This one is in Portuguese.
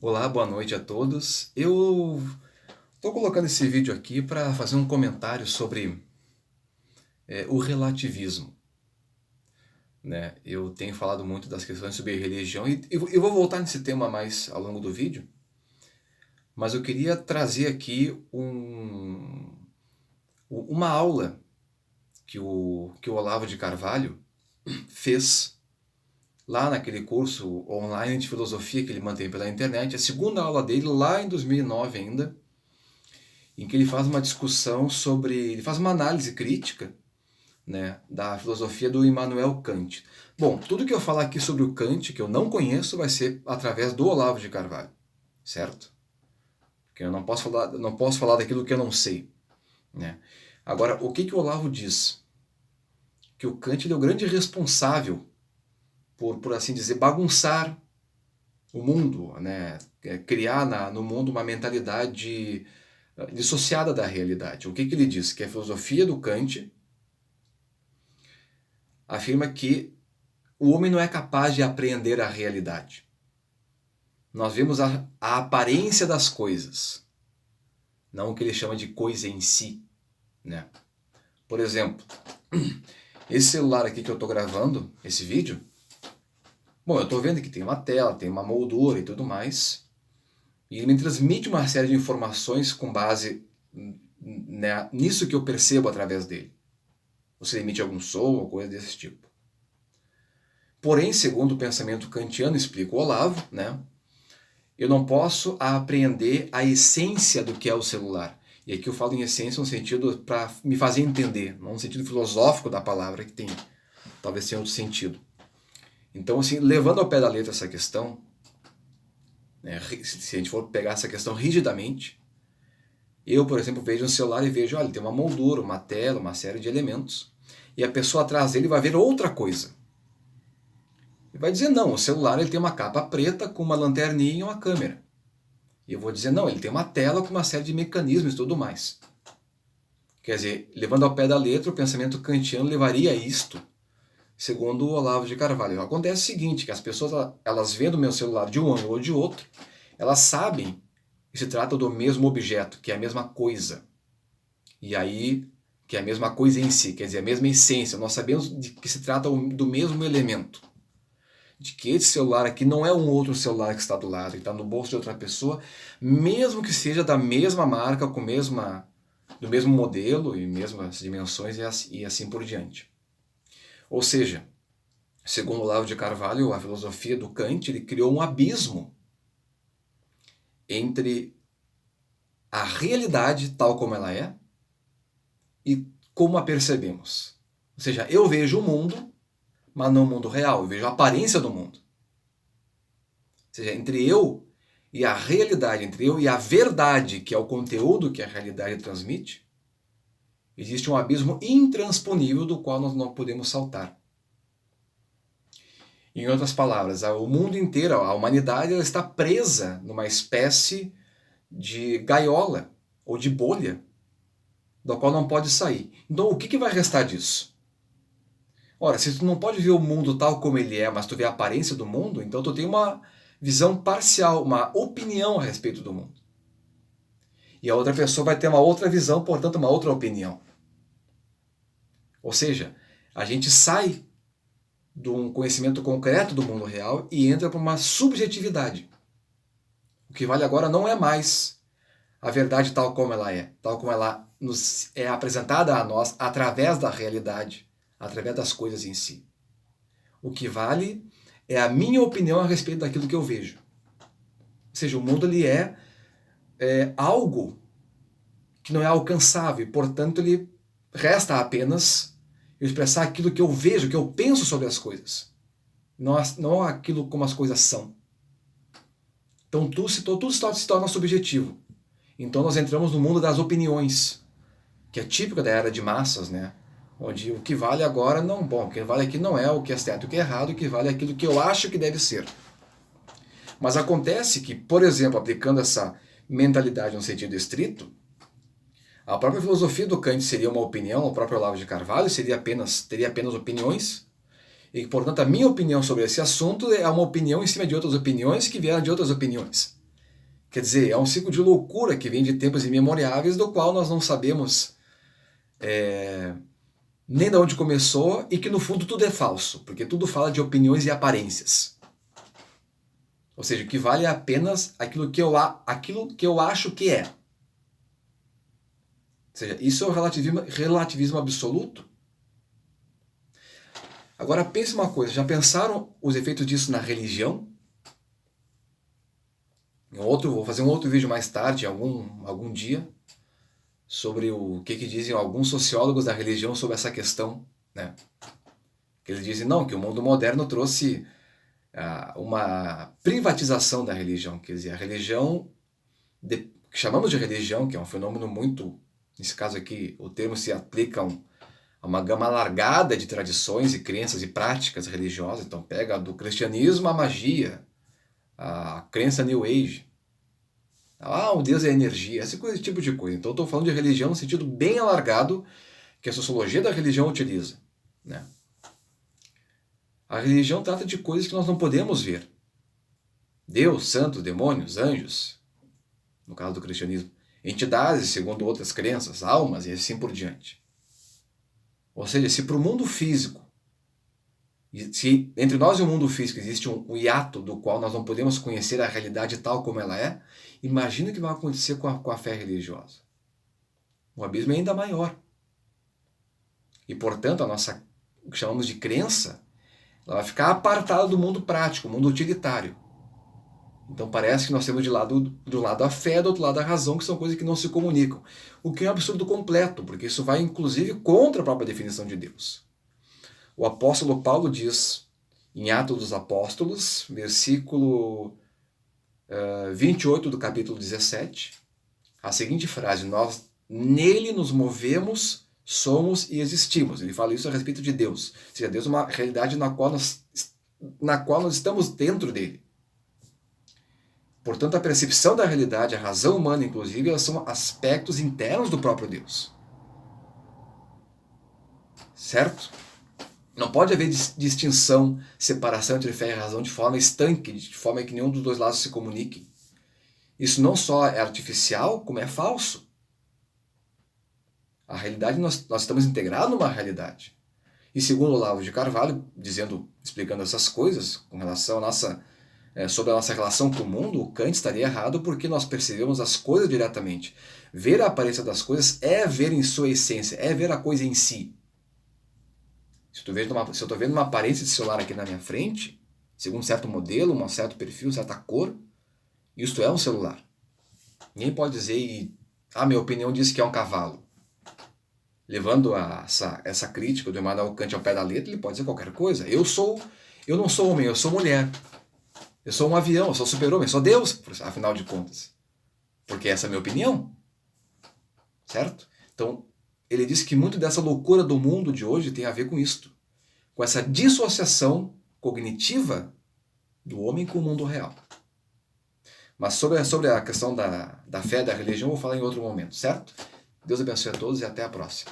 Olá, boa noite a todos. Eu estou colocando esse vídeo aqui para fazer um comentário sobre o relativismo, né? Eu tenho falado muito das questões sobre religião e eu vou voltar nesse tema mais ao longo do vídeo, mas eu queria trazer aqui uma aula que o Olavo de Carvalho fez lá naquele curso online de filosofia que ele mantém pela internet, a segunda aula dele lá em 2009 ainda, em que ele faz uma discussão sobre, ele faz uma análise crítica, né, da filosofia do Immanuel Kant. Bom, tudo que eu falar aqui sobre o Kant, que eu não conheço, vai ser através do Olavo de Carvalho, certo? Porque eu não posso falar daquilo que eu não sei, né? Agora, o que o Olavo diz? Que o Kant é o grande responsável por assim dizer, bagunçar o mundo, né? Criar no mundo uma mentalidade dissociada da realidade. O que ele diz? Que a filosofia do Kant afirma que o homem não é capaz de apreender a realidade. Nós vemos a aparência das coisas, não o que ele chama de coisa em si, né? Por exemplo, esse celular aqui que eu estou gravando, esse vídeo, bom, eu estou vendo que tem uma tela, tem uma moldura e tudo mais, e ele me transmite uma série de informações com base, né, nisso que eu percebo através dele. Você emite algum som ou coisa desse tipo. Porém, segundo o pensamento kantiano, explica o Olavo, né, eu não posso apreender a essência do que é o celular. E aqui eu falo em essência no sentido para me fazer entender, não no sentido filosófico da palavra, que tem talvez tenha outro sentido. Então, assim, levando ao pé da letra essa questão, né, se a gente for pegar essa questão rigidamente, eu, por exemplo, vejo um celular e vejo, olha, ele tem uma moldura, uma tela, uma série de elementos, e a pessoa atrás dele vai ver outra coisa. E vai dizer, não, o celular ele tem uma capa preta com uma lanterninha e uma câmera. E eu vou dizer, não, ele tem uma tela com uma série de mecanismos e tudo mais. Quer dizer, levando ao pé da letra, o pensamento kantiano levaria a isto, segundo o Olavo de Carvalho. Acontece o seguinte, que as pessoas, elas vendo o meu celular de um ângulo ou de outro, elas sabem que se trata do mesmo objeto, que é a mesma coisa. E aí, que é a mesma coisa em si, quer dizer, a mesma essência. Nós sabemos de que se trata do mesmo elemento. De que esse celular aqui não é um outro celular que está do lado, que está no bolso de outra pessoa, mesmo que seja da mesma marca, do mesmo modelo e mesmas dimensões e assim por diante. Ou seja, segundo Olavo de Carvalho, a filosofia do Kant, ele criou um abismo entre a realidade tal como ela é e como a percebemos. Ou seja, eu vejo o mundo, mas não o mundo real, eu vejo a aparência do mundo. Ou seja, entre eu e a realidade, entre eu e a verdade, que é o conteúdo que a realidade transmite, existe um abismo intransponível do qual nós não podemos saltar. Em outras palavras, o mundo inteiro, a humanidade, ela está presa numa espécie de gaiola ou de bolha, da qual não pode sair. Então, o que vai restar disso? Ora, se tu não pode ver o mundo tal como ele é, mas tu vê a aparência do mundo, então tu tem uma visão parcial, uma opinião a respeito do mundo. E a outra pessoa vai ter uma outra visão, portanto, uma outra opinião. Ou seja, a gente sai de um conhecimento concreto do mundo real e entra para uma subjetividade. O que vale agora não é mais a verdade tal como ela é, tal como ela nos é apresentada a nós através da realidade, através das coisas em si. O que vale é a minha opinião a respeito daquilo que eu vejo. Ou seja, o mundo ele é algo que não é alcançável, e, portanto ele resta apenas eu expressar aquilo que eu vejo, que eu penso sobre as coisas, não aquilo como as coisas são. Então tudo se torna subjetivo. Então nós entramos no mundo das opiniões, que é típico da era de massas, né? Onde o que vale agora não, bom, o que vale aqui não é o que é certo e o que é errado, o que vale é aquilo que eu acho que deve ser. Mas acontece que, por exemplo, aplicando essa mentalidade no sentido estrito, a própria filosofia do Kant seria uma opinião, o próprio Olavo de Carvalho teria apenas opiniões, e portanto a minha opinião sobre esse assunto é uma opinião em cima de outras opiniões que vieram de outras opiniões. Quer dizer, é um ciclo de loucura que vem de tempos imemoriáveis, do qual nós não sabemos nem de onde começou e que no fundo tudo é falso, porque tudo fala de opiniões e aparências. Ou seja, que vale apenas aquilo que eu acho que é. Ou seja, isso é o relativismo absoluto. Agora pense uma coisa, já pensaram os efeitos disso na religião? Vou fazer um outro vídeo mais tarde, algum dia, sobre o que dizem alguns sociólogos da religião sobre essa questão, né? Que eles dizem não, que o mundo moderno trouxe uma privatização da religião, quer dizer, a religião, que chamamos de religião, que é um fenômeno muito, nesse caso aqui, o termo se aplica a uma gama alargada de tradições e crenças e práticas religiosas, então pega do cristianismo à magia, a crença New Age, o Deus é energia, esse tipo de coisa. Então eu estou falando de religião no sentido bem alargado que a sociologia da religião utiliza, né? A religião trata de coisas que nós não podemos ver. Deus, santos, demônios, anjos, no caso do cristianismo, entidades, segundo outras crenças, almas e assim por diante. Ou seja, se para o mundo físico, se entre nós e o mundo físico existe um hiato do qual nós não podemos conhecer a realidade tal como ela é, imagina o que vai acontecer com a fé religiosa. O abismo é ainda maior. E, portanto, o que chamamos de crença, ela vai ficar apartada do mundo prático, mundo utilitário. Então parece que nós temos de um lado a fé, do outro lado a razão, que são coisas que não se comunicam. O que é um absurdo completo, porque isso vai inclusive contra a própria definição de Deus. O apóstolo Paulo diz, em Atos dos Apóstolos, versículo 28 do capítulo 17, a seguinte frase: nós nele nos movemos, somos e existimos. Ele fala isso a respeito de Deus. Ou seja, Deus é uma realidade na qual nós estamos dentro dele. Portanto, a percepção da realidade, a razão humana, inclusive, elas são aspectos internos do próprio Deus. Certo? Não pode haver distinção, separação entre fé e razão de forma estanque, de forma que nenhum dos dois lados se comunique. Isso não só é artificial, como é falso. A realidade, nós estamos integrados numa realidade. E segundo o Olavo de Carvalho, explicando essas coisas com relação sobre a nossa relação com o mundo, o Kant estaria errado porque nós percebemos as coisas diretamente. Ver a aparência das coisas é ver em sua essência, é ver a coisa em si. Se eu estou vendo uma aparência de celular aqui na minha frente, segundo um certo modelo, um certo perfil, certa cor, isto é um celular. Ninguém pode dizer, minha opinião diz que é um cavalo. Levando essa crítica do Immanuel Kant ao pé da letra, ele pode dizer qualquer coisa. Eu não sou homem, eu sou mulher. Eu sou um avião, eu sou super-homem, eu sou Deus, afinal de contas. Porque essa é a minha opinião. Certo? Então, ele diz que muito dessa loucura do mundo de hoje tem a ver com isto. Com essa dissociação cognitiva do homem com o mundo real. Mas sobre a questão da fé, da religião, eu vou falar em outro momento, certo? Deus abençoe a todos e até a próxima.